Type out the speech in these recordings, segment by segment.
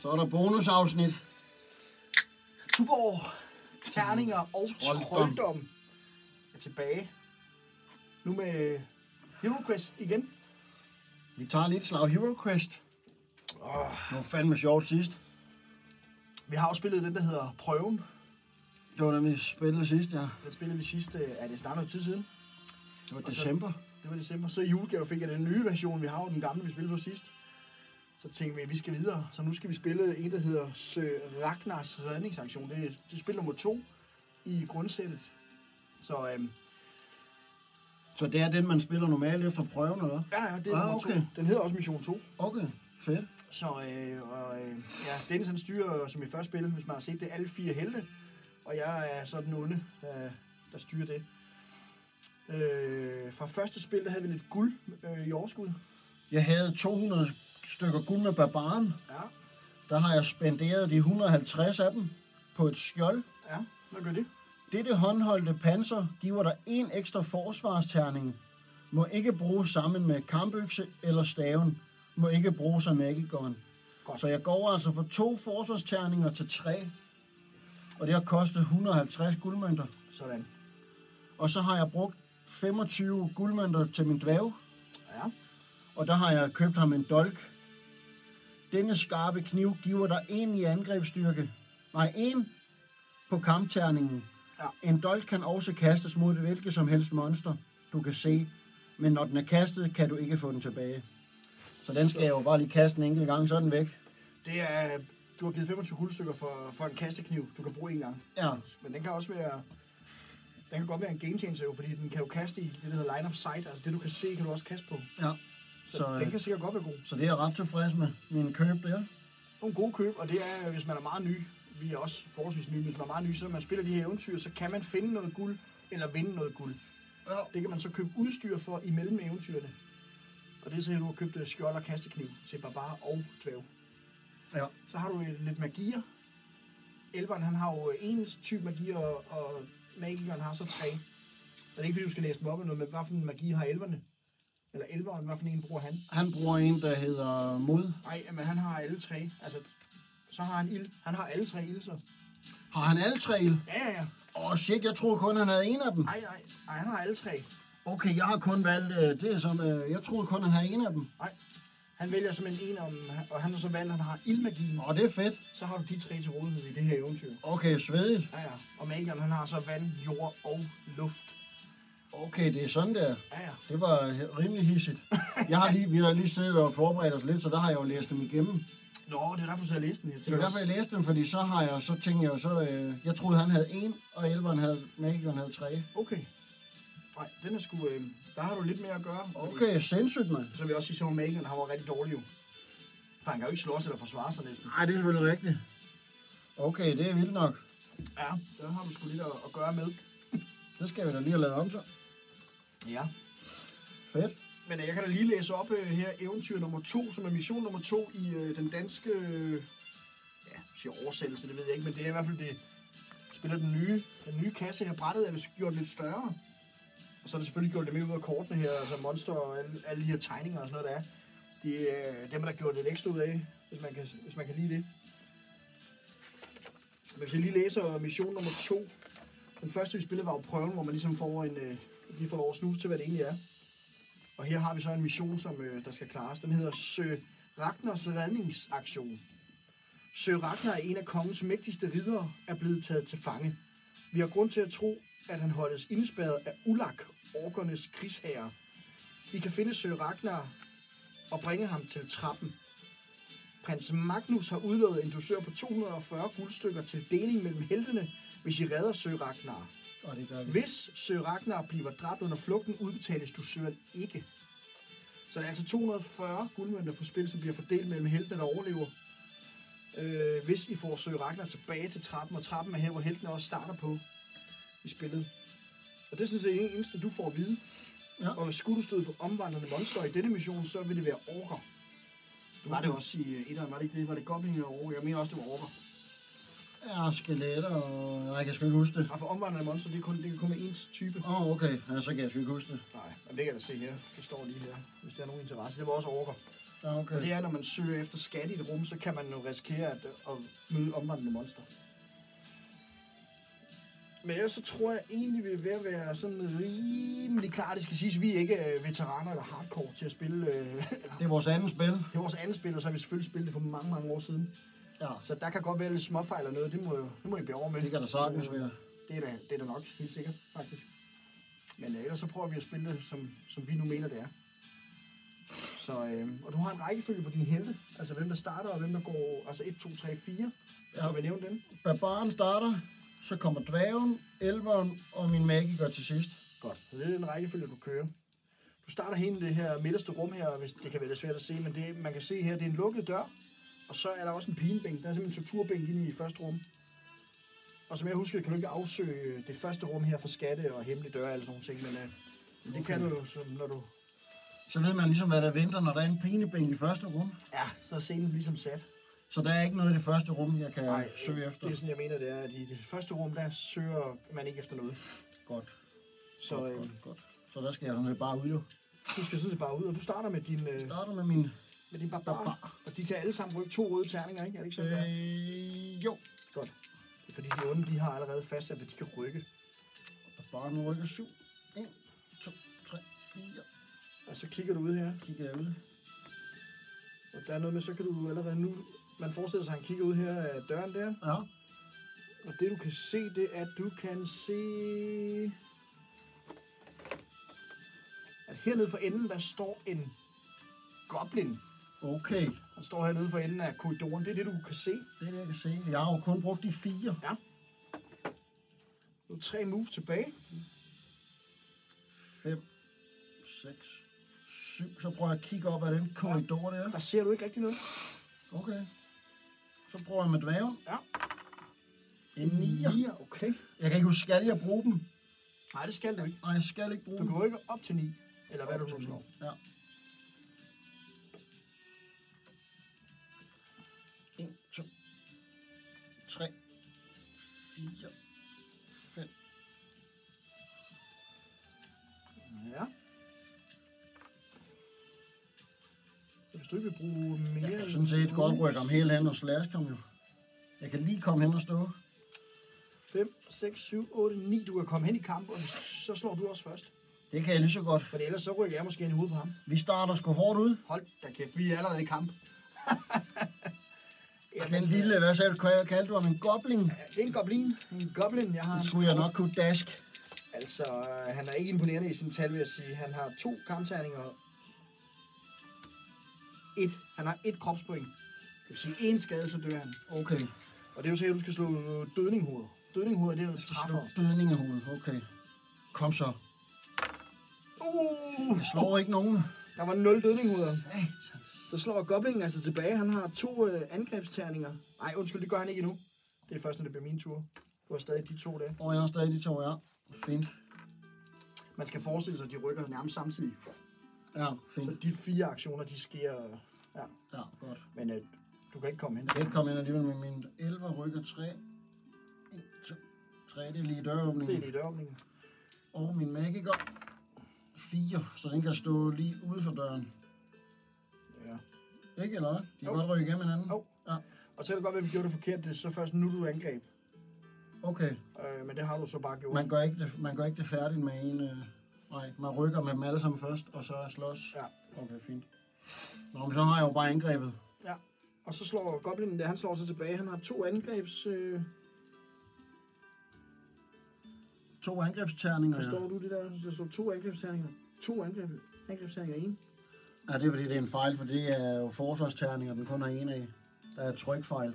Så er der bonusafsnit. Tuborg, terninger og trolddom er tilbage. Nu med Hero Quest igen. Vi tager lidt slag Hero Quest. Det var fandme sjovt sidst. Vi har jo spillet den, der hedder Prøven. Det var den, vi spillede sidst, ja. Den spillede vi sidst, er det snart noget tid siden? Det var december. Det var december. Så i julegave fik jeg den nye version. Vi har jo den gamle, vi spillede på sidst. Så tænkte vi, at vi skal videre. Så nu skal vi spille en, der hedder Sir Ragnars redningsaktion. Det er spil nummer 2 i grundsættet. Så det er den, man spiller normalt efter prøven, eller? Ja, det er nummer 2. Den hedder også Mission 2. Okay, fedt. Så Dennis han styrer, som i første spil, hvis man har set det, alle 4 helte. Og jeg er så den onde, der styrer det. Fra første spil, der havde vi lidt guld i overskud. Jeg havde 200 stykker guld med barbaren. Ja. Der har jeg spenderet de 150 af dem på et skjold. Ja, hvad gør det? Dette håndholdte panser giver dig en ekstra forsvarsterning. Må ikke bruges sammen med kampøkse eller staven. Må ikke bruges af Magigon. Så jeg går altså fra 2 forsvarsterninger til 3. Og det har kostet 150 guldmønter. Sådan. Og så har jeg brugt 25 guldmønter til min dværg. Ja. Og der har jeg købt ham en dolk. Denne skarpe kniv giver dig 1 i angrebsstyrke. Nej, 1 på kampterningen. Ja. En dolk kan også kastes mod hvilket som helst monster, du kan se. Men når den er kastet, kan du ikke få den tilbage. Så den skal jeg jo bare lige kaste en enkelt gang, så er den væk. Det er, du har givet 25 guldstykker for en kastekniv, du kan bruge en gang. Ja. Men den kan også være... Den kan godt være en game changer, fordi den kan jo kaste i det, der hedder line of sight. Altså det, du kan se, kan du også kaste på. Ja. Så den kan sikkert godt være god. Så det er jeg ret tilfreds med min køb der. Nogle gode køb, og det er, hvis man er meget ny. Vi er også forholdsvis nye, hvis man er meget ny, så når man spiller de her eventyr, så kan man finde noget guld, eller vinde noget guld. Ja. Det kan man så købe udstyr for imellem eventyrene. Og det er så her, du har købt skjold og kastekniv til barbar og dværg. Ja. Så har du lidt magier. Elveren, han har jo en type magier, og magikeren har så 3. Og det er ikke fordi, du skal læse dem op eller noget, men hvad for en magi har elverne? Eller elveren, hvad for en bruger han? Han bruger en, der hedder mod. Nej, men han har alle 3. Altså, så har han ild. Han har alle 3 ild, så. Har han alle 3 ild? Ja. Shit, jeg troede kun, han havde en af dem. Nej, han har alle 3. Okay, jeg har kun valgt, det er som, jeg troede kun, han havde en af dem. Nej, han vælger simpelthen en, og han har så valgt, at han har ildmagien. Det er fedt. Så har du de 3 til rådighed i det her eventyr. Okay, svedigt. Ja. Og magikeren, han har så vand, jord og luft. Okay, det er sådan der. Ja. Det var rimelig hissigt. Vi har lige siddet og forberedt os lidt, så der har jeg jo læst dem igennem. Nå, det er derfor, jeg læste den. Det er derfor, jeg læste dem, fordi så tænkte jeg jo jeg troede, han havde 1, og Magikeren havde 3. Okay. Nej, den er sgu, der har du lidt mere at gøre. Okay, sindssygt, mand. Så vil jeg også sige, at Magikeren har været rigtig dårlig jo. For han kan jo ikke slås eller forsvare sig næsten. Nej, det er selvfølgelig rigtigt. Okay, det er vildt nok. Ja, der har du sgu lidt at gøre med. Det skal vi da lige have lavet om så. Ja. Fedt. Men jeg kan da lige læse op her eventyr nummer 2, som er mission nummer 2 i den danske oversættelse, det ved jeg ikke, men det er i hvert fald det, spiller den nye kasse her. Brættet er vist gjort lidt større, og så er det selvfølgelig gjort lidt mere ud af kortene her, altså monster og alle de her tegninger og sådan noget, der er. Dem er der gjort lidt ekstra ud af, hvis man kan lide det. Men hvis jeg lige læser mission nummer 2, den første vi spillede var jo prøven, hvor man ligesom får lige får lov at snuse til, hvad det egentlig er. Og her har vi så en mission, som der skal klares. Den hedder Sir Ragnars redningsaktion. Sir Ragnar er en af kongens mægtigste riddere, er blevet taget til fange. Vi har grund til at tro, at han holdes indespærret af Ulak, orkernes krigsherrer. Vi kan finde Sir Ragnar og bringe ham til trappen. Prins Magnus har udlovet en dusør på 240 guldstykker til deling mellem heltene, hvis I redder Sir Ragnar. Hvis Sir Ragnar bliver dræbt under flugten, udbetales dusøren ikke. Så der er altså 240 guldmønter på spil, som bliver fordelt mellem heltene, der overlever. Hvis I får Sir Ragnar tilbage til trappen, og trappen er her, hvor heltene også starter på i spillet. Og det synes jeg er det eneste, du får at vide. Ja. Og skulle du støde på omvandrende monster i denne mission, så vil det være orker. Det var det også i etteren, var det ikke det? Var det goblinger og orker? Jeg mener også, det var orker. Ja, skeletter og... Nej, jeg kan sgu ikke huske det. Ja, for omvandrende monster, det kan kun med ens type. Okay. Ja, så kan jeg sgu ikke huske det. Nej, men det kan jeg da se her. Det står lige her, hvis der er nogen interesse. Det var også orker. Ja, okay. Og det er, når man søger efter skat i et rum, så kan man jo risikere at møde omvandrende monster. Men ellers så tror jeg egentlig, vi er ved at være sådan rimelig klar. Det skal siges, at vi er ikke veteraner eller hardcore til at spille. Det er vores andet spil. Det er vores andet spil, og så har vi selvfølgelig spillet det for mange, mange år siden. Ja. Så der kan godt være lidt småfejl eller noget. Det må I blive over med. Det kan der sagtens være. Det er da nok, helt sikkert, faktisk. Men ellers så prøver vi at spille det, som vi nu mener, det er. Så, og du har en rækkefølge på dine helte. Altså hvem der starter, og hvem der går... Altså 1, 2, 3, 4. Så vi nævne den. Barbaren starter, så kommer dværgen, elveren og min magiker til sidst. Godt, så det er den rækkefølge, du kører. Du starter hen i det her midterste rum her, hvis det kan være lidt svært at se, men det, man kan se her, det er en lukket dør. Og så er der også en pinebænk. Der er simpelthen en torturbænk inde i første rum. Og som jeg husker, kan du ikke afsøge det første rum her for skatte og hemmelige døre og alle sådan nogle ting, men det kan du jo, når du... Så ved man ligesom, hvad der venter, når der er en pinebænk i første rum. Ja, så er scenen ligesom sat. Så der er ikke noget i det første rum, jeg kan søge efter? Det er sådan, jeg mener, det er, at i det første rum, der søger man ikke efter noget. Godt. Så, godt. Så der skal jeg bare ud, jo. Du skal sådan set bare ud, og du starter med din... starter med min... Med din barbar. Og de kan alle sammen rykke 2 røde terninger, ikke? Er det ikke sådan, jo. Godt. Fordi de onde, de har allerede fastsat, at de kan rykke. Barbaren rykker 7. 1, 2, 3, 4. Og så kigger du ud her. Kigger jeg ud. Og der er noget med, så kan du allerede nu... Man forestiller sig, at han kigger ud her af døren der. Ja. Og det du kan se, det er, at du kan se... At hernede for enden, der står en goblin. Okay. Han står hernede for enden af korridoren. Det er det, du kan se. Det er det, jeg kan se. Jeg har jo kun brugt de 4. Ja. Nu er 3 move tilbage. 5, 6, 7. Så prøver jeg at kigge op ad den korridor der. Der ser du ikke rigtig noget. Okay. Så prøver jeg med dværgen. Ja. En 9. Okay. Jeg kan ikke huske, skal jeg bruge dem? Nej, det skal du ikke. Nej, jeg skal ikke bruge dem. Du kan rykke op til 9. Eller hvad du nu slår. Ja. 1, 2, 3, 4, 5. Ja. Hvis du ikke vil bruge mere... Jeg kan sådan set godt rykke ham helt hen og slash ham jo. Jeg kan lige komme hen og stå. 5, 6, 7, 8, 9. Du kan komme hen i kamp, og så slår du også først. Det kan jeg lige så godt. For ellers så rykker jeg måske ind i hovedet på ham. Vi starter sgu hårdt ud. Hold da kæft, vi er allerede i kamp. Den lille, hvad sagde du, kaldte du ham en goblin? Det er en goblin. En goblin, jeg har... Det skulle jeg nok kunne dask. Altså, han er ikke imponerende i sin tal, vil jeg sige. Han har 2 kampterninger. Han har 1 kropspoint. Det vil sige 1 skade, så dør han. Okay. Og det er jo så her, du skal slå dødninghoved. Dødninghoved, det er jo træffer. Dødningehoved, okay. Kom så. Jeg slår ikke nogen. Der var 0 dødninghoveder. Så slår goblinen altså tilbage. Han har 2 angrebsterninger. Nej, undskyld, det gør han ikke endnu. Det er først, når det bliver min tur. Du har stadig de 2 der. Jeg har stadig de 2, ja. Fint. Man skal forestille sig, at de rykker nærmest samtidig. Ja, fint. Så de 4 aktioner, de sker... Ja, godt. Men du kan ikke komme hen. Jeg kan ikke komme ind alligevel med min 11 rykker 3. 1, 2, 3. Det er lige døråbningen. Det er lige døråbningen. Og min magiker 4, så den kan stå lige ude for døren. Ja. Ikke, eller hvad? De kan godt rykke igennem hinanden. Ja. Og så kan det godt være, at vi gjorde det forkert. Det er så først nu, du angreb. Okay. Men det har du så bare gjort. Man gør ikke det færdigt med en... Nej, man rykker med dem alle sammen først, og så slås. Ja. Okay, fint. Nå, men så har jeg jo bare angrebet. Ja. Og så slår goblinen der, han slår sig tilbage. Han har 2 angrebs... 2 angrebsterninger. Forstår du det der? Der står 2 angrebsterninger. 2 angrebsterninger 1. Ja, det er fordi, det er en fejl, for det er jo forsvarsterninger, den kun har en af. Der er trykfejl.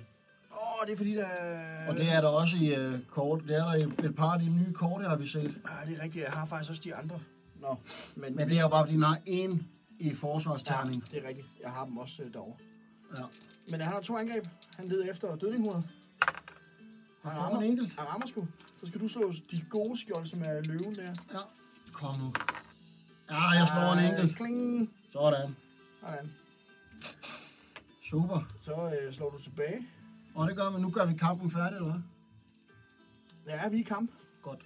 Det er fordi, der er... Og det er der også i kort. Det er der i et par af de nye kort, har vi set. Ja, det er rigtigt. Jeg har faktisk også de andre. Nå. Men det er jo bare, fordi den har en i forsvarsterning. Ja, det er rigtigt. Jeg har dem også derovre. Ja. Men han har 2 angreb. Han leder efter dødninghovedet. Han rammer en enkelt. Han rammer sgu. Så skal du slå de gode skjold, som er løven der. Ja. Kom nu. Ja, jeg slår en enkelt. Kling. Sådan. Sådan. Super. Så slår du tilbage. Og det gør vi. Nu gør vi kampen færdig, eller hvad? Ja, vi er i kamp. Godt.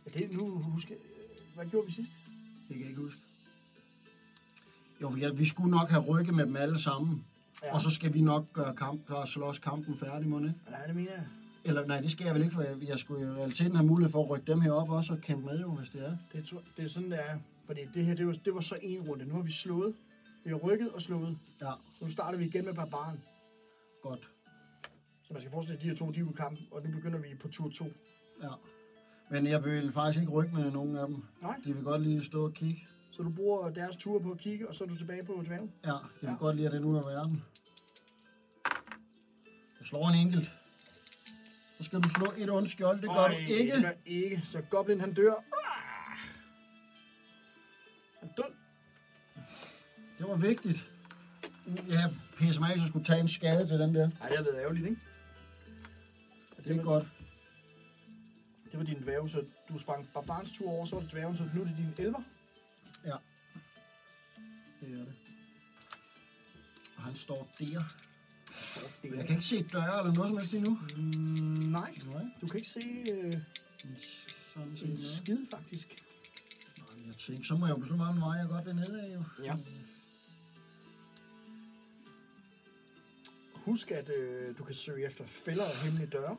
Ja, det nu huske. Hvad gjorde vi sidst? Det kan jeg ikke huske. Jo, vi skulle nok have rykket med dem alle sammen. Ja. Og så skal vi nok slås kampen færdig, må ikke? Ja, det mener jeg. Eller nej, det skal jeg vel ikke, for jeg skulle i realiteten have mulighed for at rykke dem her op også og kæmpe med, jo, hvis det er. Det er sådan, det er. Fordi det her, det var så en runde. Nu har vi slået. Vi har rykket og slået. Ja. Så nu starter vi igen med barbaren. Godt. Så man skal forestille sig, at de her to, de er i kamp, og nu begynder vi på tur 2. Ja. Men jeg vil faktisk ikke rykke med nogen af dem. Nej. De vil godt lige stå og kigge. Så du bruger deres tur på at kigge, og så er du tilbage på dværgen? Ja, de vil godt lide, at det nu er verden. Jeg slår en enkelt. Så skal du slå et ondt skjold. Det gør du ikke. Det gør ikke. Så Goblin, han dør. Han er død. Det var vigtigt. Jeg pisser mig ikke, så skulle tage en skade til den der. Ej, det har været ærgerligt, ikke? Det er godt. Det var din dværge, så du sprang barbarens tur over, så var det dværgen, så nu er det din elver. Ja. Det er det. Og han står der. Jeg kan ikke se døre eller noget som helst endnu. Nej, du kan ikke se en skid, faktisk. Nej, jeg tænker, så må jeg jo beslutte mig, vej jeg godt dernede af, jo. Ja. Husk, at du kan søge efter fælder og hemmelige døre.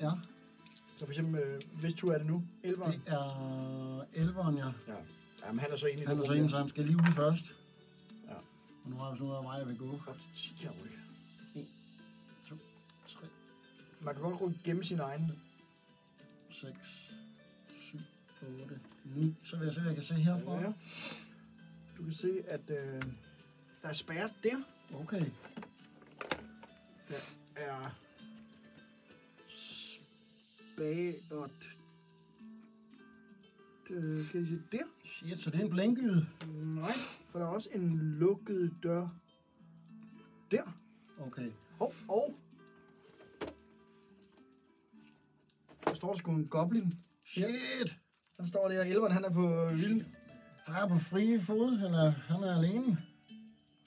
Ja. Så for eksempel, hvis tur er det nu? Elveren? Det er elveren, ja. Ja. Jamen, han er så inde i Han er så inde, så han skal lige ud først. Ja. Og nu har jeg sådan noget af vej, jeg vil gå. Op til 10 her ryk. 1, 2, 3. Man kan godt rykke gennem sin egen. 6, 7, 8, 9. Så vil jeg se, hvad jeg kan se herfra. Ja. Du kan se, at der er spærret der. Okay. Der er spærret. Kan I se der? Shit, så det er en blinkyde. Nej, for der er også en lukket dør der. Okay. Og der står der sgu en goblin. Shit! Han står der, og elveren han er på vilden. Han er på frie fod, eller han er alene.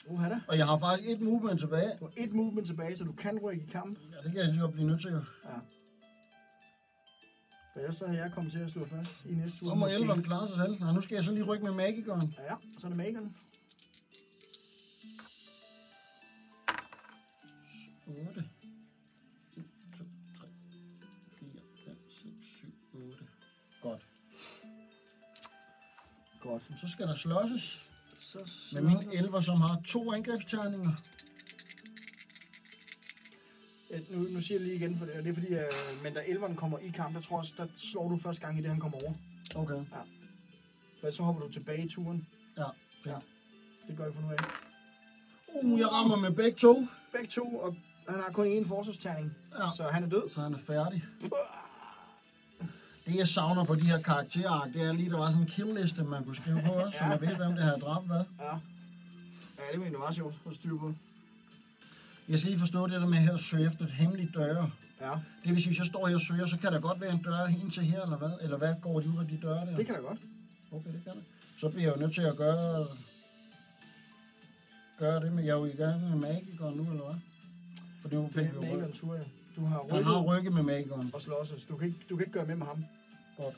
Han er. Og jeg har faktisk et movement tilbage. Du har et movement tilbage, så du kan rykke i kamp. Ja, det kan jeg lige godt blive nødt til. Ja. For ellers så har jeg kommet til at slå først i næste tur. Så må elveren klare sig selv. Nej, nu skal jeg så lige rykke med magikeren. Ja, så er det magikeren. 8. 1, 2, 3, 4, 5, 6, 7, 8. Godt. Godt. Så skal der slåsses med Med min elver, som har 2 angrebsterninger. Nu siger jeg lige igen, for det er fordi, men da elveren kommer i kamp, der tror jeg, der slår du første gang i det, han kommer over. Okay. Ja. For så hopper du tilbage i turen. Ja, fint. Ja. Det gør jeg for nu af. Jeg rammer med begge to. Begge to, og han har kun én forsvarsterning. Ja. Så han er død. Så han er færdig. Det jeg savner på de her karakterark, det er lige, der var sådan en kill-liste, man kunne skrive på også, så man ved, hvem det har dræbt hvad. Ja. Ja, det mener jeg var sjovt at styre på. Jeg skal lige forstå det der med her at søge efter et hemmeligt døre. Ja. Det vil sige, hvis jeg står her og søger, så kan der godt være en dør ind til her, eller hvad? Eller hvad går de ud af de døre der? Det kan da godt. Okay, det kan det. Så bliver jeg jo nødt til at gøre det, men jeg er jo i gang med magikeren nu, eller hvad? For det fik vi jo rykket. Tur, ja. Du har Han har rykket med magikeren. Og slåsses. Du kan ikke gøre med ham. Godt.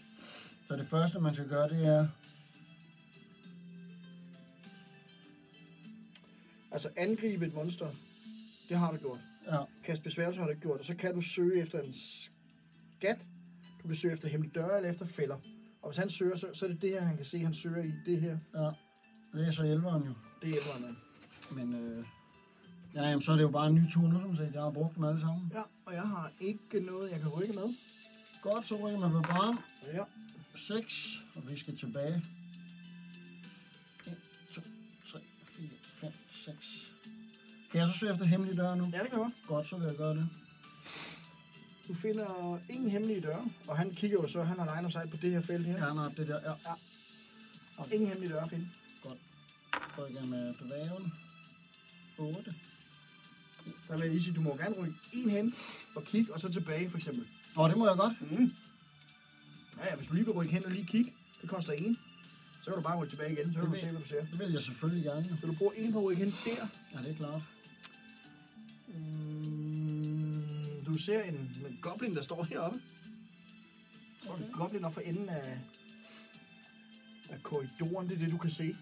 Så det første, man skal gøre, det er... Altså angribe et monster. Det har du gjort. Ja. Kast besværgelse har du gjort. Og så kan du søge efter en skat. Du kan søge efter hemmelig døre eller efter fælder. Og hvis han søger, så er det det her, han kan se, han søger i det her. Ja. Det er så elveren jo. Det hjælper han. Men jamen, så er det jo bare en ny tur nu, som sagt. Jeg har brugt dem alle sammen. Ja, og jeg har ikke noget, jeg kan rykke med. Godt, så rykker man med barn. Ja. 6, og vi skal tilbage. 1, 2, 3, 4, 5, 6. Kan jeg så søge efter hemmelige døre nu? Ja, det kan jeg godt. Så vil jeg gøre det. Du finder ingen hemmelige døre, og han kigger jo så, han har line of sight på det her felt her. Ja, nej, det der, ja. Og ingen hemmelige døre at finde. Godt. Rykker jeg med dvæven. 8. Der vil jeg lige sige, du må gerne rykke en hen og kigge, og så tilbage for eksempel. Det må jeg godt. Ja, hvis du lige vil rykke hen og lige kigge, det koster 1. Så kan du bare rykke tilbage igen, så kan du se, hvad du ser. Det vil jeg selvfølgelig gerne. Så du bruger 1 på at rykke hen der. Ja, det er klart. Du ser en goblin, der står heroppe. Så okay. En goblin op for enden af korridoren, det er det, du kan se.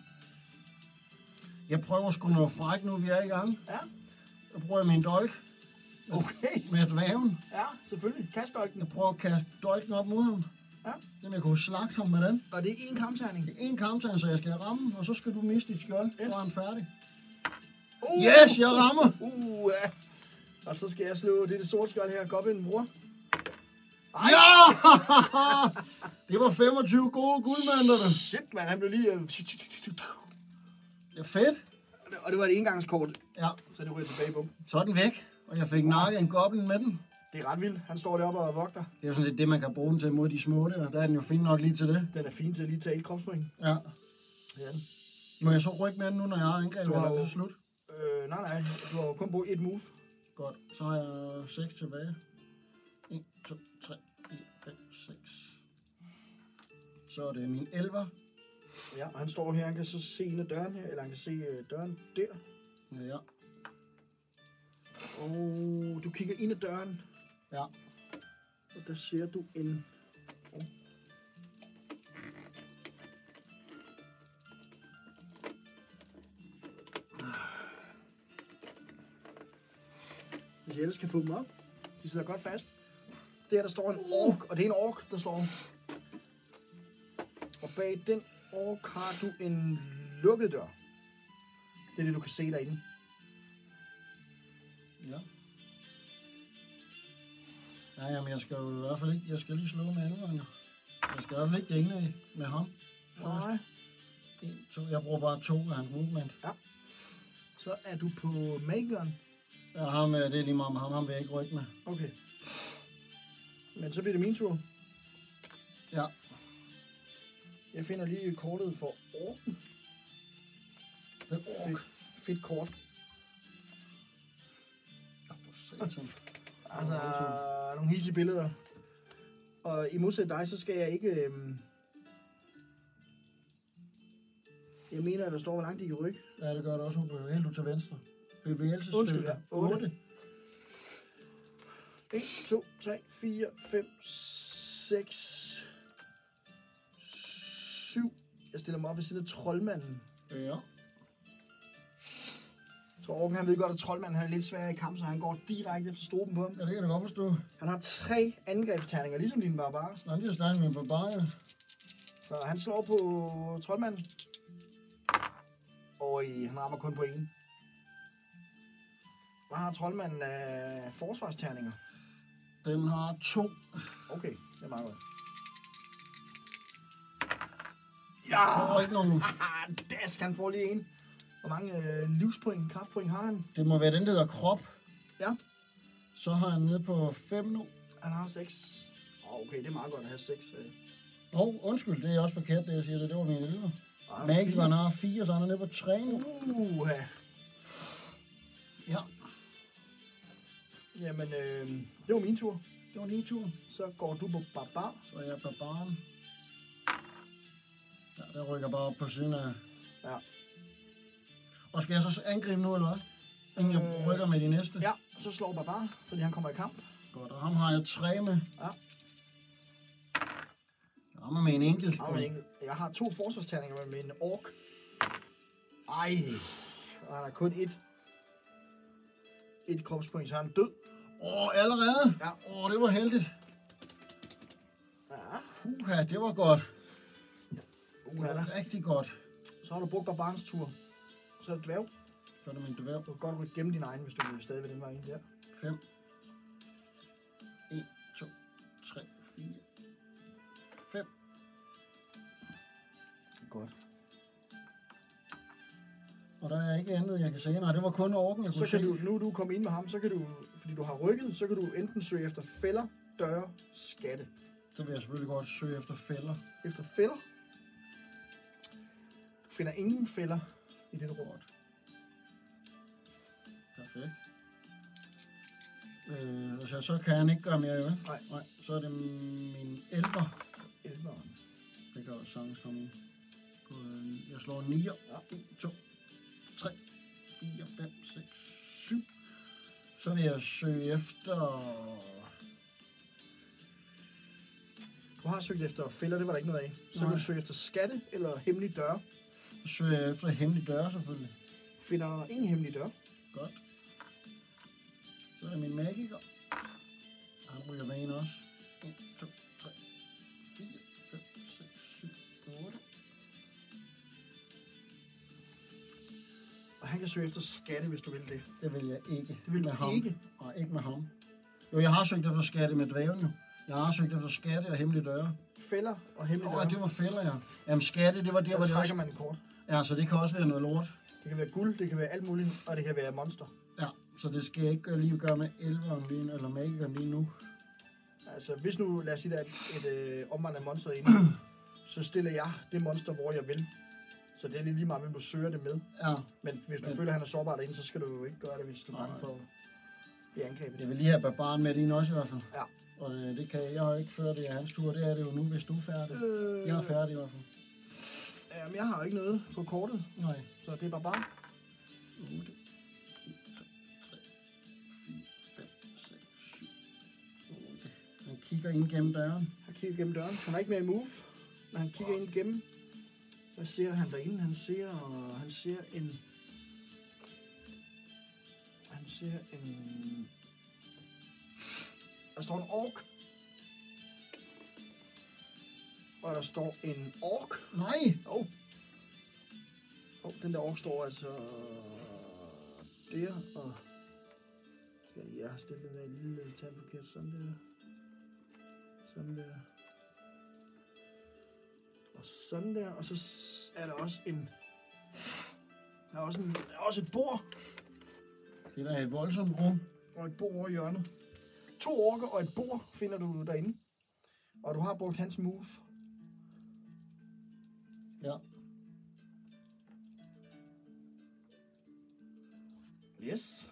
Jeg prøver sgu noget fræk nu, vi er i gang. Ja. Jeg bruger min dolk Okay. med dværgen. Ja, selvfølgelig. Kastdolken. Jeg prøver at kaste dolken op mod ham. Ja. Så jeg kunne slagte ham med den. Og det er én kampterning. Det er en kamptegn, så jeg skal ramme, og så skal du miste dit skjold. Yes. Så er han færdig. Uh. Yes, jeg rammer! Ja. Og så skal jeg slå det sorte skjold her. Goblin, bror. Ja! Det var 25 gode guldmønter, du. Shit, man. Han blev lige... Det er fedt. Og det var et engangskort. Ja, Så det ryger tilbage på. så er den væk. Og jeg fik nakket en goblin med den. Det er ret vildt. Han står deroppe og vogter. Det er jo sådan lidt det, man kan bruge den til mod de små der. Der er den jo fin nok lige til det. Den er fin til at lige tage et kropspoint. Ja. Ja. Må jeg så rykke med den nu, når jeg har angrebet, Du har eller er jo- det slut? Nej. Du har jo kun brugt et move. Godt. Så har jeg 6 tilbage. 1, 2, 3, 4, 5, 6. Så er det min 11. Ja, og han står her. Han kan så se en af døren her. Eller han kan se døren der. Ja. Og du kigger ind ad døren. Ja. Og der ser du en... Hvis jeg ellers kan få dem op. De sidder godt fast. Der står en ork, og det er en ork, der står. Og bag den ork har du en lukket dør. Det er det, du kan se derinde. Ja. Ja, jamen jeg skal jo i hvert fald ikke, jeg skal lige slå med elverne. Jeg skal i hvert fald ikke grine af med ham. Nej. 1, 2, jeg bruger bare 2 af hans movement. Så er du på Mageren. Ja, ham, det er lige meget med ham, ham vil jeg ikke rykke med. Okay. Men så bliver det min tur. Ja. Jeg finder lige kortet for orken. Den ork. Fedt kort. Satan. Altså, nogle hissige billeder. Og i modsæt dig, så skal jeg ikke... Jeg mener, at der står, hvor langt de kan rykke. Ja, det gør det også. Hun bevæger helt ud til venstre. Bevægelsesfelt. Undskyld, ja. 8. 1, 2, 3, 4, 5, 6, 7. Jeg stiller mig op ved siden af troldmanden. Ja. Så orken, han ved godt, at troldmanden er lidt sværere i kamp, så han går direkte efter struben på ham. Ja, det kan jeg godt forstå. Han har 3 angrebsterninger, ligesom din barbar. Nej, det er snart med barbarer. Så han slår på troldmanden. Og han rammer kun på 1. Hvad har troldmanden af forsvarsterninger? Den har 2. Okay, det er meget godt. Jeg får ikke nogen. Dask, han får lige en. Hvor mange livspoint, kraftpoint har han? Det må være den, der hedder krop. Ja. Så har han nede på 5 nu. Han har 6. Okay, det er meget godt at have 6. Undskyld, det er også forkert, det jeg siger. Det var min 11. Magikeren har 4, så han er nede på 3 nu. Ja. Jamen, det var min tur. Det var din tur. Så går du på barbar. Så er jeg barbaren. Ja, der rykker bare op på siden af. Ja. Og skal jeg så angribe nu, eller hvad? Inden jeg rykker med de næste? Ja, så slår barbar, fordi han kommer i kamp. Godt, og ham har jeg 3 med. Ja. Jeg rammer med en enkelt. Jeg har 2 forsvarsterninger med en ork. Ej, og han har kun et kropspoint, så er han død. Allerede? Ja. Det var heldigt. Ja. Det var godt. Det Ja, var rigtig godt. så har du brugt barbarens tur. Så er det dværg. Så er det min dværg. Du kan godt rykke gennem din egen, hvis du vil stadig ved den vej ind der. 5. 1, 2, 3, 4, 5. Godt. Og der er ikke andet, jeg kan sige. Nej, det var kun orken, jeg kunne Så kan se. du, nu er du kommet ind med ham, så kan du, fordi du har rykket, så kan du enten søge efter fælder, døre, skatte. Så vil jeg selvfølgelig godt søge efter fælder. Efter fælder. Du finder ingen fælder i dette rum. Perfekt. Så kan han ikke gøre mere, vel? Nej. Så er det min 11'er. 11'eren. Det kan også sagtens komme ind. Jeg slår 9. Ja. 1, 2, 3, 4, 5, 6, 7. Så vil jeg søge efter... Du har søgt efter fælder, det var der ikke noget af. Så kan du søge efter skatte eller hemmelige døre. Så søger jeg efter hemmelige døre, selvfølgelig. Finder ingen hemmelige dør. Godt. Så er der min magiker. Han ryger med en også. 1, 2, 3, 4, 5, 6, 7, 8. Og han kan søge efter skatte, hvis du vil det. Det vil jeg ikke. Det vil med du ham. ikke? Nej, ikke med ham. Jo, jeg har søgt efter skatte med dvæven jo. Jeg har søgt efter skatte og hemmelige døre. Fælder og hemmelige døre. Det var fælder, ja. Jamen skatte, det var der, hvor Der det trækker man en kort. Ja, så det kan også være noget lort. Det kan være guld, det kan være alt muligt, og det kan være monster. Ja, så det skal jeg ikke lige gøre med elveren lige, eller magikeren lige nu. Altså, hvis nu, lad os sige, der er et omvandrende monster inde, så stiller jeg det monster, hvor jeg vil. Så det er lige meget, hvem du søger det med. Ja. Men hvis du føler, at han er sårbar derinde, så skal du jo ikke gøre det, hvis du er bange for at blive angrebet. Jeg vil lige have barbaren med ind også i hvert fald. Ja. Og det kan jeg har ikke før det er hans tur. Det er det jo nu, hvis du er færdig. Jeg er færdig i hvert fald. Jamen, jeg har ikke noget på kortet. Nej. Så det er bare 8, 1, 2, 3, 4, 5, 6, 7, 8. Han kigger ind gennem døren. Han kigger gennem døren. Han er ikke mere i move, men han kigger ind igennem. Hvad ser han derinde? Han ser en... Der står en ork. Og der står en ork. Nej! Den der ork står altså der, og jeg har stillet den der lille tandforkert, sådan der. Sådan der. Og sådan der, og så er der også en... Der er også et bord. Det er da et voldsomt rum. Og et bord over hjørnet. 2 orker og et bord finder du derinde. Og du har brugt hans move. Ja. Yes.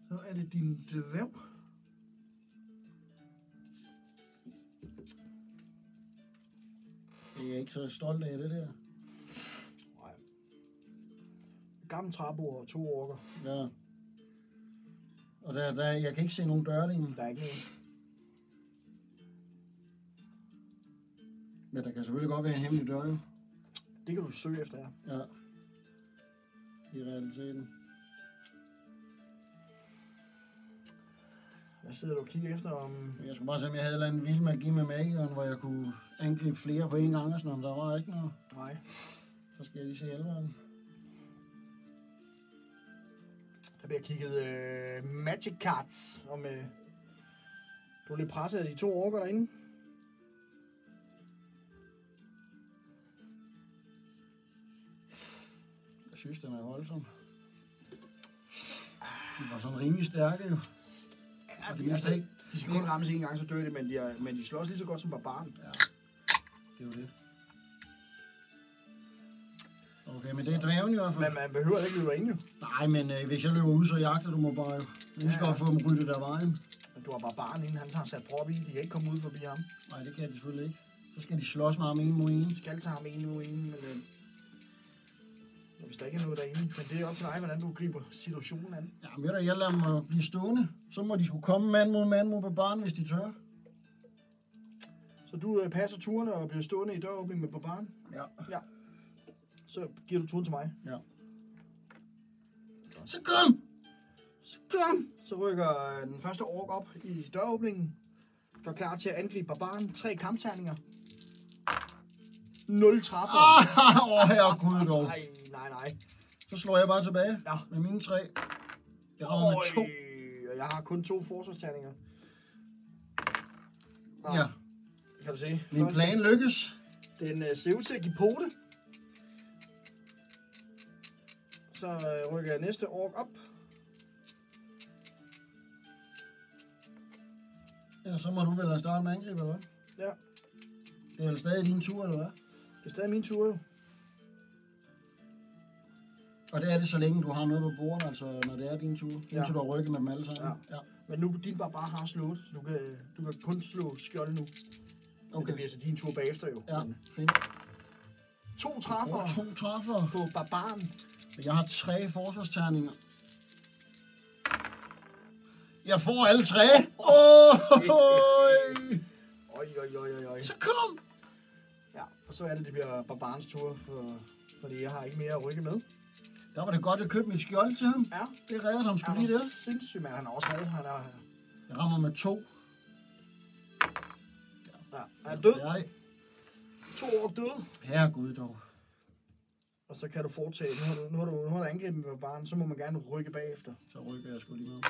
Så er det din dværg. Det er jeg ikke så stolt af, det der. Nej. Gammel træbord og 2 orker. Ja. Og jeg kan ikke se nogen døre lige nu. Der er ikke nogen. Men der kan selvfølgelig godt være en hemmelig dør, jo. Det kan du søge efter, ja. Ja. I realiteten. Hvad sidder du og kigger efter om... Jeg skulle bare se, om jeg havde en eller anden vild magi med magikeren, hvor jeg kunne angribe flere på en gang og sådan noget. Der var ikke noget. Nej. Så skal jeg lige se elveren. Der bliver kigget magic cards om... Du er lidt presset af de 2 orker derinde. Jeg synes, den er voldsom. De var sådan rimelig stærke, jo. Ja, Og det mindste ikke. de skal kun rammes en gang, så dør det, men de slår også lige så godt som barbaren. Ja, det er jo det. Okay, men det er dvæven i hvert fald. Men man behøver ikke løbe derinde, jo. Nej, men hvis jeg løber ud, så jagter du mig bare jo. Jeg skal få dem ryddet af vejen. Men du har barbaren inden, han har sat prop i. De kan ikke komme ud forbi ham. Nej, det kan de selvfølgelig ikke. Så skal de slås med ham en mod en. De skal tage ham en nu inden, men... hvis der ikke er noget derinde. Men det er op til dig, hvordan du griber situationen an. Ja, men jeg lader dem blive stående. Så må de skulle komme mand mod barbaren, hvis de tør. Så du passer turene og bliver stående i døråbningen med barbaren? Ja. Ja. Så giver du turen til mig. Ja. Så kom! Så kom! Så rykker den første ork op i døråbningen. Gør klar til at angribe barbaren. 3 kampterninger. 0 træffer. Herregud dog. Nej. Så slår jeg bare tilbage Ja. med mine 3. Jeg rammer med 2. Og jeg har kun 2 forsvarsterninger. Nå, Ja. kan du se. Min plan lykkes. Den ser ud til at give pote. Så rykker jeg næste ork op. Ja, så må du vel starte med angreb, eller hvad? Ja, Det er vel stadig din tur, eller hvad? det er stadig min tur jo. Og det er det, så længe du har noget på bordet, altså når det er din tur. Ja. Indtil du har rykket med dem alle sammen. Ja. Men nu din bare har slået, så du kan kun slå skjold nu. Okay. Okay. Det bliver så din tur bagefter jo. Ja, Men fint. 2 træffer 2 træffer. på barbaren. Jeg har 3 forsvarsterninger. Jeg får alle 3. Oj. Så kom! Ja, og så er det bliver barbarens tur, fordi jeg har ikke mere at rykke med. Der var det godt, at købe mit skjold til ham. Ja. Det reddede ham sgu lige der. Sindssygt, mand. Han er også hård. Jeg rammer med 2. Ja, han er død. Færdig. 2 år død. Herregud dog. Og så kan du fortsætte. Nu har du angrebet med barn, så må man gerne rykke bagefter. Så rykker jeg sgu lige med.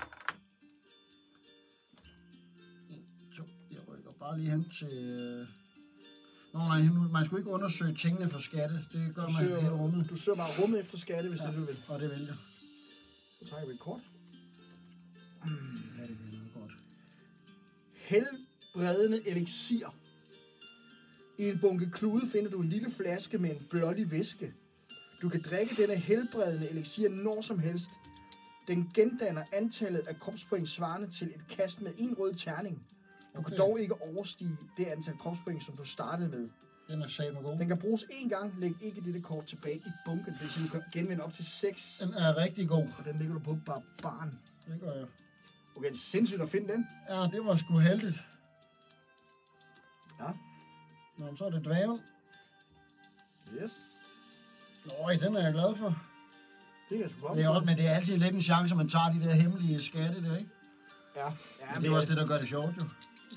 1, 2. Jeg rykker bare lige hen til... Nå nej, man skulle ikke undersøge tingene for skatte. Det gør man i hele rummet. Du søger bare rummet efter skatte, hvis det er det, du vil. Og det vil jeg. Så trækker vi et kort. Ja, det vil noget godt. Helbredende elixir. I en bunke klude finder du en lille flaske med en blålig væske. Du kan drikke denne helbredende elixir når som helst. Den gendanner antallet af kropspoint svarende til et kast med en rød terning. Du kan dog ikke overstige det antal kropspoint, som du startede med. Den er satme god. Den kan bruges én gang. Læg ikke dette kort tilbage i bunken. Det vil sige, du kan genvinde op til 6. Den er rigtig god. Og den ligger du på barbaren. Det gør jeg. Okay, det er sindssygt at finde den. Ja, det var sgu heldigt. Ja. Nå, så er det dvæven. Yes. Nøj, den er jeg glad for. Det kan jeg sgu godt. Det er også, men det er altid lidt en chance, at man tager de der hemmelige skatte der, ikke? Ja. Men det er også det, der gør det sjovt, jo.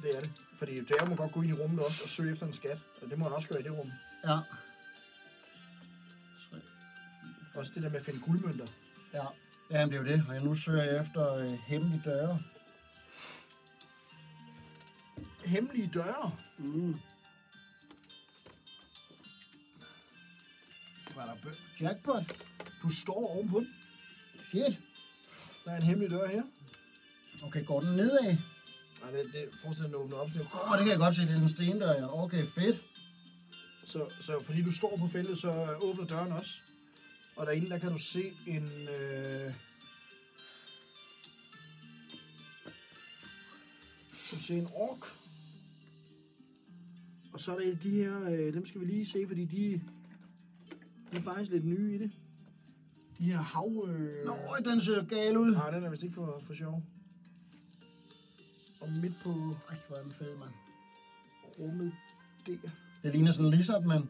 Det er det. Fordi dværgen må godt gå ind i rummet også og søge efter en skat. Og det må han også gøre i det rum. Ja. 3, 4, også det der med at finde guldmønter. Ja. Jamen, det er jo det. Og nu søger jeg efter hemmelige døre. Hemmelige døre? Mm. Hvad er der Jackpot. Du står ovenpå den. Shit. Der er en hemmelig dør her. Okay, går den nedad? Nej, det fortsætter den åbner op. Det kan jeg godt se, det er en stendør, ja. Okay, fedt. Så fordi du står på feltet, så åbner døren også. Og derinde, der kan du se en... Du se en ork. Og så er der de her... dem skal vi lige se, fordi de er faktisk lidt nye i det. De her hav... Nå, den ser gal ud. Nej, den er vist ikke for sjov. Og midt på... Ej, hvor er den fed, mand. Rummet der. Det ligner sådan en lizard, mand.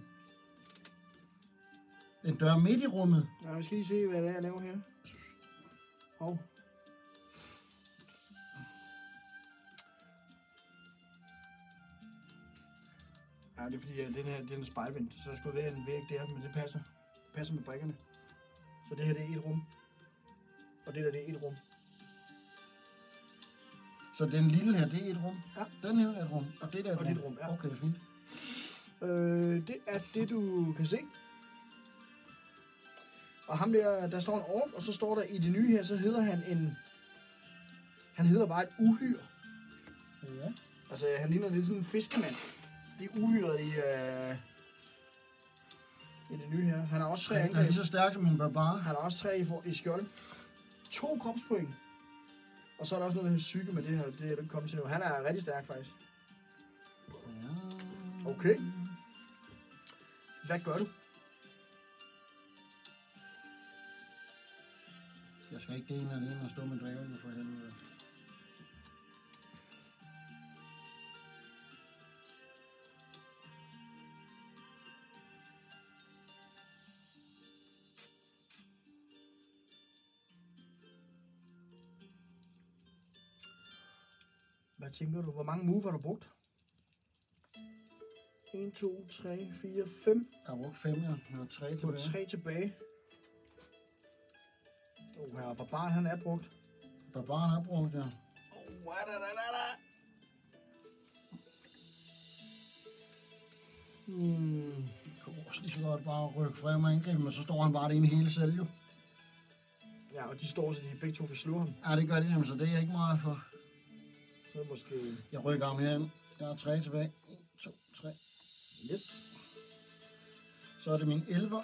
En dør midt i rummet. Ja, vi skal lige se, hvad det er, jeg laver her. Hov. Ja, det er fordi, at den er spejlvendt, så der skulle være en væg der, men det passer. Det passer med brikkerne. Så det her, det er et rum. Og det der, det er et rum. Så den lille her, det er et rum? Ja. Den her er et rum, og det der er et og rum? det er et rum, ja. Okay, fint. Det er det, du kan se. Og ham der står en ork, og så står der i det nye her, så hedder han en... Han hedder bare et uhyr. Ja. Altså, han ligner lidt sådan en fiskemand. Det er uhyret i det nye her. Han har også 3 Han er angreb. lige så stærk som en barbar. Han har også 3 i skjold. 2 kropspoint. Og så er der også noget, der hedder psyke med det her. Det er du ikke kommet til nu. Han er rigtig stærk, faktisk. Ja. Okay. Hvad gør du? Jeg skal ikke det ene alene og stå med dræven for helvede. Hvad tænker du? Hvor mange move har du brugt? 1, 2, 3, 4, 5. Jeg har brugt 5, ja. Jeg har 3 Du har tilbage. 3 tilbage. Her barbaren, han er brugt. Barbaren har brugt, ja. Jeg kunne også lige så godt bare rykke frem og angribe, men så står han bare det ene hele selv, jo. Ja, og de står så de begge to kan slå ham. Ja, det gør de nemlig, så det er jeg ikke meget for. Så er måske... Jeg rykker ham herind. Jeg har 3 tilbage. 1, 2, 3. Yes. Så er det min 11.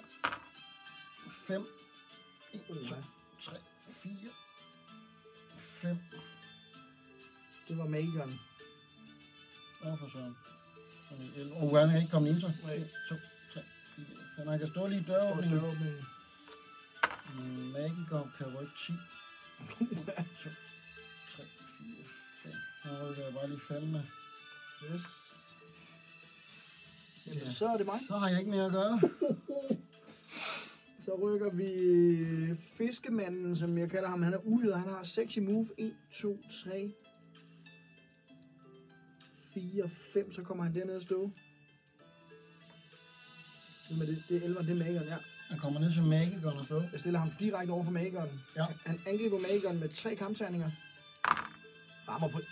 5. 1, 2, Ja. 3, 4. 5. Det var magikeren. Hvorfor så? Så min 11. Han er ikke kommet ind så. Nej. 1, 2, 3, 4, 5. Han kan stå lige i Står døråbningen. døråbningen. Magiker kan rykke 10. 1, 2, 3, 4, 5. Her rykker jeg bare lige 5 med. Yes. Jamen, Ja. så er det mig. Så har jeg ikke mere at gøre. Så rykker vi fiskemanden, som jeg kalder ham. Han er uhyret. Han har sexy move. 1, 2, 3, 4, 5. Så kommer han dernede at stå. Det er 11, det er magikeren, ja. Han kommer ned til magikeren og slår. Jeg stiller ham direkte over for magikeren. Ja. Han angriber magikeren med 3 kampterninger. Rammer på 1.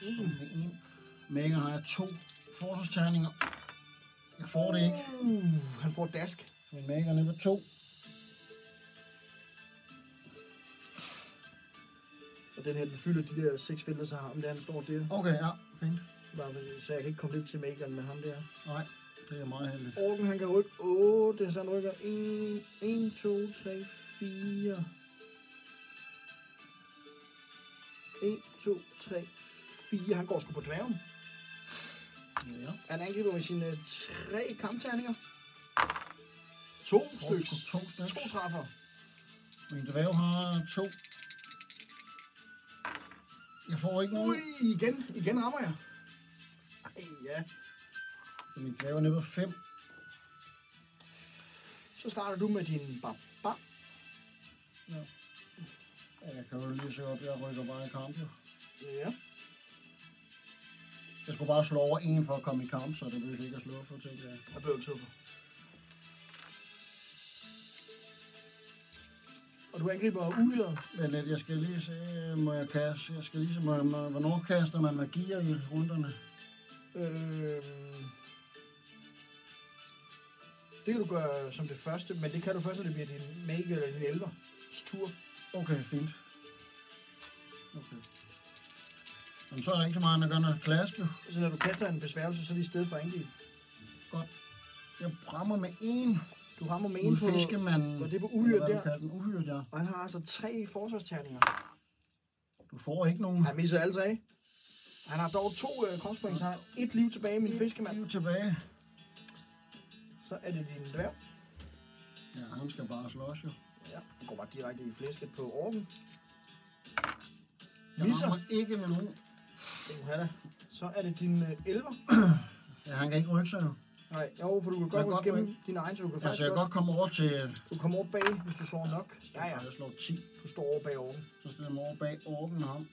Magikeren har 2 forsvarsterninger. Jeg får det ikke. Han får dask. Min magiker er nede på 2. Og den her, den fylder de der 6 felter, så har om der han står der. Okay, ja, fint. Så jeg kan ikke komme lidt til magikeren med ham der. Nej, det er meget heldigt. Orken, han kan rykke 8, så han rykker 1, 2, 3, 4. 1, 2, 3, 4. Han går sgu på dværgen. Ja. Han angriber med sine 3 kampterninger. 2 stykker. 2 træffer. Min dværg har 2. Jeg får ikke nogen. Ui, igen rammer jeg. Ej, ja. Så min dværg er nede på 5. Så starter du med din barbar. Ja. Jeg kan jo lige se op, jeg rykker bare i kamp, jo. Ja. Jeg skulle bare slå over 1 for at komme i kamp, så det behøver ikke at slå for, tænker jeg. Jeg behøver ikke slå for. Og du angriber uhyret. Vent lidt, jeg skal lige se, må jeg kaste? Jeg skal lige se, hvornår kaster man magier i runderne? Det kan du gøre som det første, men det kan du først, når det bliver din magiker eller din elvers tur. Okay, fint. Okay. Men så er der ikke så meget, der gør noget klask, jo. Så når du kaster en besværgelse, så er det i stedet for angreb. Godt. Jeg rammer med 1. Du rammer med 1 på fiskemanden. Og det er på uhyret der. Den uhyret, ja. Og han har altså 3 forsvarsterninger. Du får ikke nogen. Han misser alle 3. Han har dog 2 kropspoint, så han har 1 liv tilbage, min fiskemand. Liv tilbage. Så er det din dværg. Ja, han skal bare slås, jo. Ja, han går bare direkte i flæsket på orken. Jeg rammer ikke med nogen. Så er det din elver. Ja, han kan ikke rykke sig, jo. Nej, jo, for du kan godt rykke gennem din egen, så du kan faktisk jeg godt komme over til... Du kan komme over bag, hvis du slår nok. Ja. Jeg slår 10. Du står over bag orken. Så stiller jeg mig over bag orken og ham.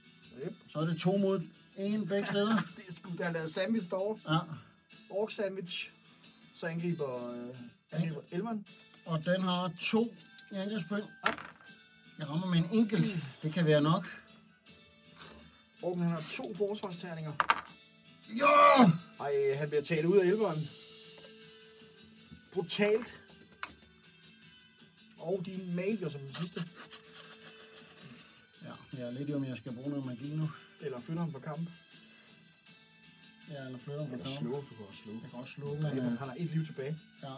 Yep. Så er det 2 mod 1 begge steder. Det er sgu, der er lavet sandwich derovre. Ja. Ork sandwich. Så angriber elveren. Og den har 2 i angrebspoint. Ja. Jeg rammer med en enkelt. Det kan være nok. Orken han har 2 forsvarsterninger. Ja! Ej, han bliver taget ud af elveren. Brutalt. Og din magiker som den sidste. Ja, jeg er lidt om jeg skal bruge noget magi nu. Eller flytte ham for kamp. Ja, eller flytte ham for kamp. Slå, du kan også slå. Jeg kan også slå, men... Han har 1 liv tilbage. Ja.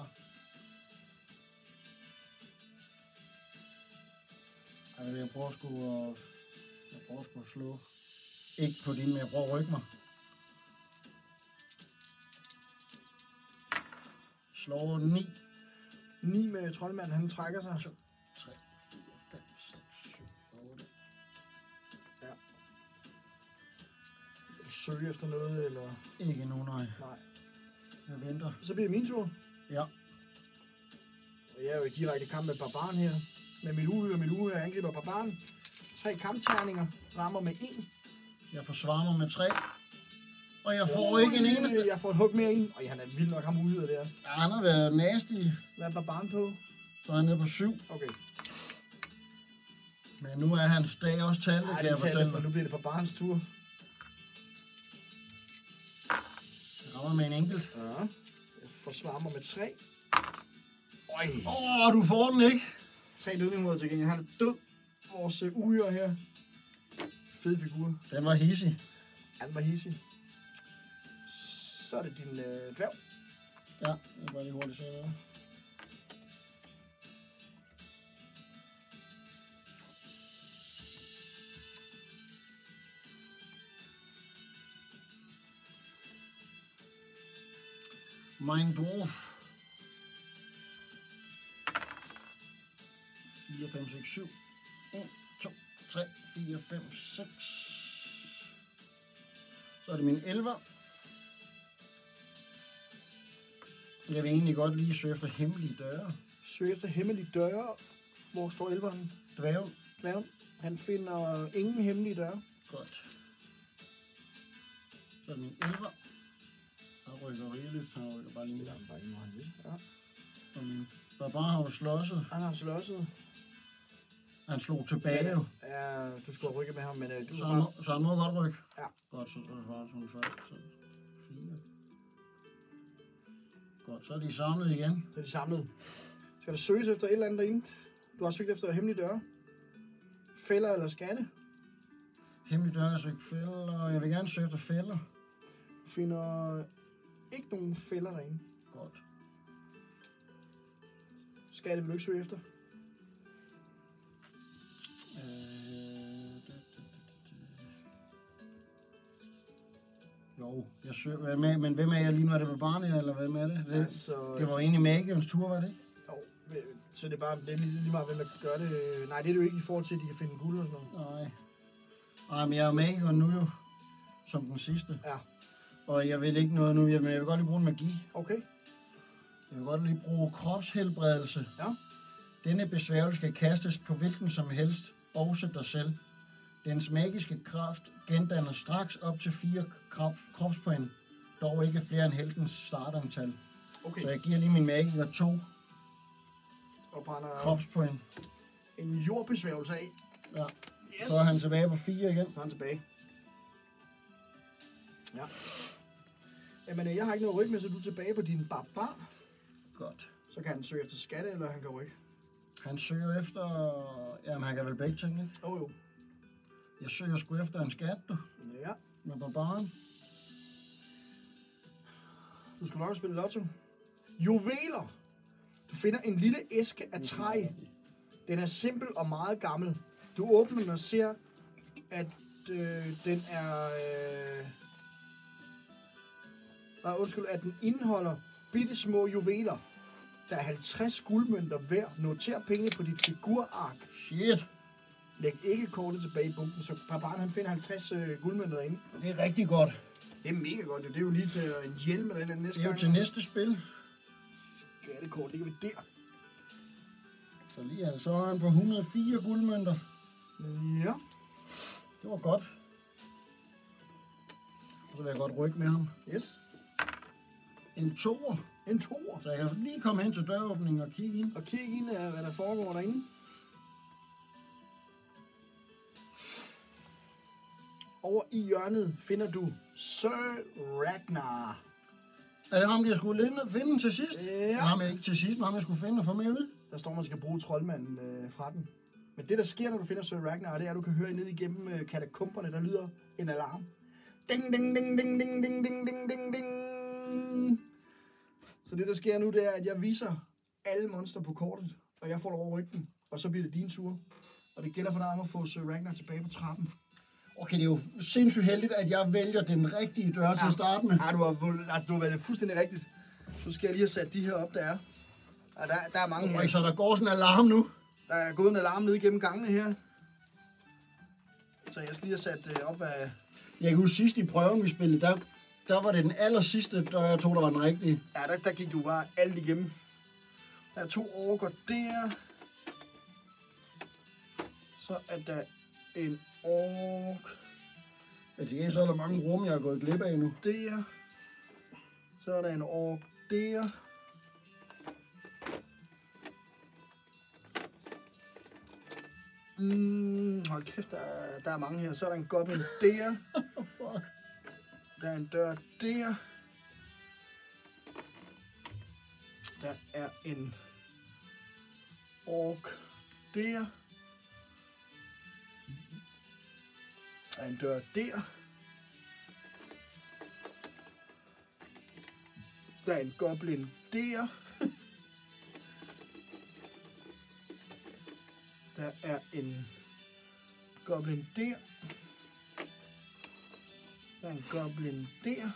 Jeg prøver sgu at slå. Ikke på din, men jeg prøver at rykke mig. Slår 9. 9 med troldmanden, han trækker sig. 3, 4, 5, 6, 7, 8. Ja. Vil du søge efter noget, eller? Ikke nu, nej. Nej. Jeg venter. Så bliver det min tur. Ja. Og jeg er jo i direkte kamp med barbaren her. Med mit uhyre angriber barbaren. 3 kampterninger. Rammer med 1. Jeg forsvarer mig med 3. Og jeg får ikke en eneste. Jeg får et hug mere ind. Og han er vild nok ham uhyre der. Ja, han har været nasty. Hvad er barbaren på? Så er han nede på 7. Okay. Men nu er hans dag også tallet, kan jeg fortælle. For nu bliver det barbarens tur. Jeg rammer med en enkelt. Ja. Jeg forsvarer mig med 3. Du får den ikke. 3 dødningsmåder til gengæld. Han er død. Vores uhyre her. Fed figur. Den var hissig. Han var hissig. Så er det din dværg. Ja, jeg vil bare lige hurtigt se noget. Mein Dwarf. 4, 5, 6, 7. 1, 2, 3, 4, 5, 6. Så er det min 11. Jeg vil egentlig godt lige søge efter hemmelige døre. Søg efter hemmelige døre. Hvor står elveren? Dvæven. Dværgen. Han finder ingen hemmelige døre. Godt. Så er min elver. Der rykker rigeligt. Han rykker bare lige. Ja. Og min barbar har jo slåsset. Han har slåsset. Han slog tilbage jo. Ja, du skulle rykke med ham, men du Så han må godt rykke. Ja. Godt, så er det bare sådan først. Så 4. Godt, så er de samlet igen. Så er de samlet. Skal der søges efter et eller andet derinde? Du har søgt efter hemmelige døre. Fælder eller skatte? Hemmelig dør, jeg søger fælder. Jeg vil gerne søge efter fælder. Du finder ikke nogen fælder derinde. Godt. Skatte vil du ikke søge efter? Jo, jeg søger men hvem er jeg lige nu? Er det med Barney, eller hvem er det? Det var egentlig Magiens tur, var det ikke? Jo, så det er bare lige meget, hvem der gør det. Nej, det er det jo ikke i forhold til, at de kan finde guld og sådan noget. Nej, men jeg er Magiker nu jo, som den sidste. Ja. Og jeg vil ikke noget nu, men jeg vil godt lige bruge en magi. Okay. Jeg vil godt lige bruge kropshelbredelse. Ja. Denne besværgelse skal kastes på hvilken som helst, også dig selv. Dens magiske kraft gendanner straks op til 4 kropspoint, dog ikke flere end heltens startantal. Okay. Så jeg giver lige min magiker 2 og brænder kropspoint. En jordbesværgelse af. Ja. Yes. Så er han tilbage på 4 igen. Så er han tilbage. Ja. Jamen, jeg har ikke noget ryg med, så du er tilbage på din barbar. Godt. Så kan han søge efter skatte, eller han kan rykke. Han søger efter... Jamen, han kan vel begge ting, ikke? Jo. Jeg søger sgu efter en skat, du. Ja. Med barbaren. Du skal nok spille lotto. Juveler. Du finder en lille æske af træ. Den er simpel og meget gammel. Du åbner den og ser, at den er... at den indeholder bitte små juveler. Der er 50 guldmønter hver. Noter penge på dit figurark. Shit. Læg ikke kortet tilbage i bunken, så barbaren han finder 50 guldmønter derinde. Det er rigtig godt. Det er mega godt. Det er jo lige til en hjelm eller næste gang. Det er jo til næste spil. Skattekort, det kan vi der. Så lige altså, så er han på 104 guldmønter. Ja. Det var godt. Så vil jeg godt rykke med ham. Yes. En 2'er. En 2'er. Så jeg kan lige komme hen til døråbningen og kigge ind. Og kigge ind af, hvad der foregår derinde. Over i hjørnet finder du Sir Ragnar. Er det ham, jeg skulle finde til sidst? Ja. Ham jeg ikke til sidst, men ham jeg skulle finde og få med ud. Der står, man skal bruge troldmanden fra den. Men det, der sker, når du finder Sir Ragnar, det er, at du kan høre ned igennem katakomberne, der lyder en alarm. Ding, ding, ding, ding, ding, ding, ding, ding, ding, ding. Så det, der sker nu, det er, at jeg viser alle monster på kortet, og jeg får lov at rykke dem, og så bliver det din tur. Og det gælder for dig om at få Sir Ragnar tilbage på trappen. Okay, det er jo sindssygt heldigt, at jeg vælger den rigtige dør til at starte med. Ja, du har valgt fuldstændig rigtigt. Nu skal jeg lige have sat de her op, der er. Ja, der er mange her. Så der går sådan en alarm nu? Der er gået en alarm ned igennem gangene her. Så jeg skal lige have sat op af... Jeg kan huske sidst i prøven, vi spillede, der var det den aller sidste dør, jeg tog, der var den rigtige. Ja, der gik du bare alt igennem. Der er 2 orker der. Så er der en ork. Altså, så er der mange rum, jeg har gået glip af nu. Der. Så er der en ork der. Hold kæft, der er mange her. Så er der en goblin der. Fuck. Der er en dør der. Der er en ork der. Der er en dør der. Der er en goblin der. Der er en goblin der. Der er en goblin der.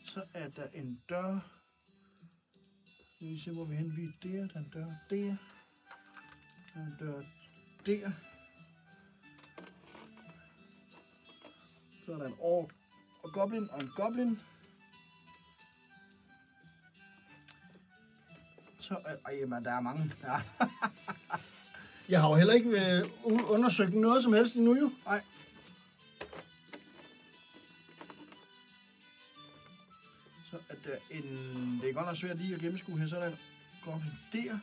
Så er der en dør. Nu vi se, hvor vi hen. Vi er der. Der er en dør der. Der er en dør der. Så er der en ork og goblin og en goblin. Jamen, der er mange. Ja. Jeg har jo heller ikke undersøgt noget som helst endnu, jo. Nej. Så er der en... Det er godt nok svært lige at gennemskue her. Så er der en goblin der.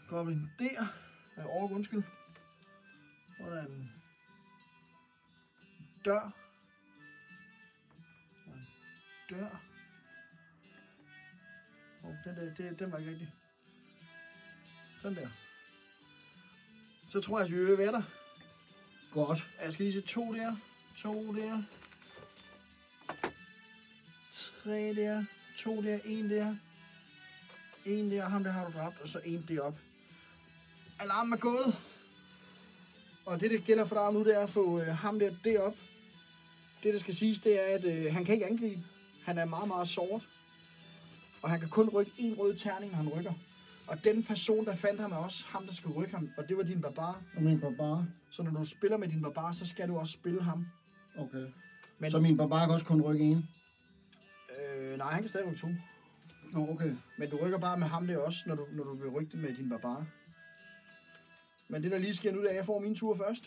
Goblin der. Undskyld. Og der er en dør. Og en dør. Den var ikke rigtig. Sådan der. Så tror jeg, at vi vil være der. Godt. Jeg skal lige se 2 der. 2 der. 3 der. 2 der. 1 der. 1 der. Ham der har du dræbt. Og så 1 deroppe. Alarmen er gået. Og det gælder for dig nu, det er at få ham der deroppe. Det, der skal siges, det er, at han kan ikke angribe. Han er meget, meget såret. Og han kan kun rykke 1 rød terning, når han rykker. Og den person, der fandt ham, er også ham, der skal rykke ham. Og det var din barbar. Og min barbar. Så når du spiller med din barbar, så skal du også spille ham. Okay. Men, så min barbar kan også kun rykke 1? Nej, han kan stadig rykke 2. Okay. Men du rykker bare med ham der også, når du vil rykke det med din barbar. Men det, der lige sker nu, det er, at jeg får min tur først.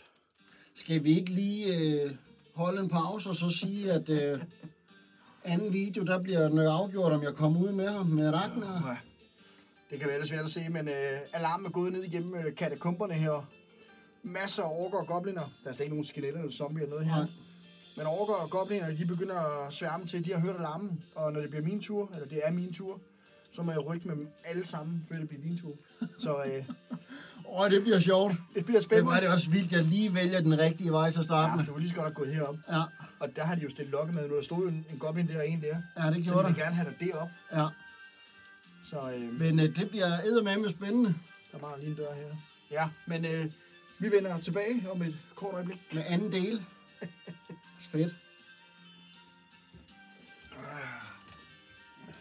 Skal vi ikke lige holde en pause og så sige, at anden video, der bliver noget afgjort, om jeg kommer ud med ham med Ragnar? Ja. Det kan være lidt svært at se, men alarmen er gået ned igennem katakomberne her. Masser af orker og gobliner. Der er slet ikke nogen skeletter eller zombie eller noget her. Nej. Men orker og gobliner, de begynder at sværme til, de har hørt alarmen. Og når det bliver min tur, eller det er min tur, så må jeg rykke med dem alle sammen, før det bliver din tur. Så det bliver sjovt. Det bliver spændende. Det var det også vildt, jeg lige vælger den rigtige vej til at starte med. Ja, du var lige så godt have gået herop. Ja. Og der har de jo stillet lokke med, nu der stod en goblin der og en der. Ja, det gjorde så de der. vil gerne have dig derop. Ja. Så, men det bliver eddermame spændende. Der er bare lige en dør her. Ja, men vi vender tilbage om et kort øjeblik. Med anden del. Fedt.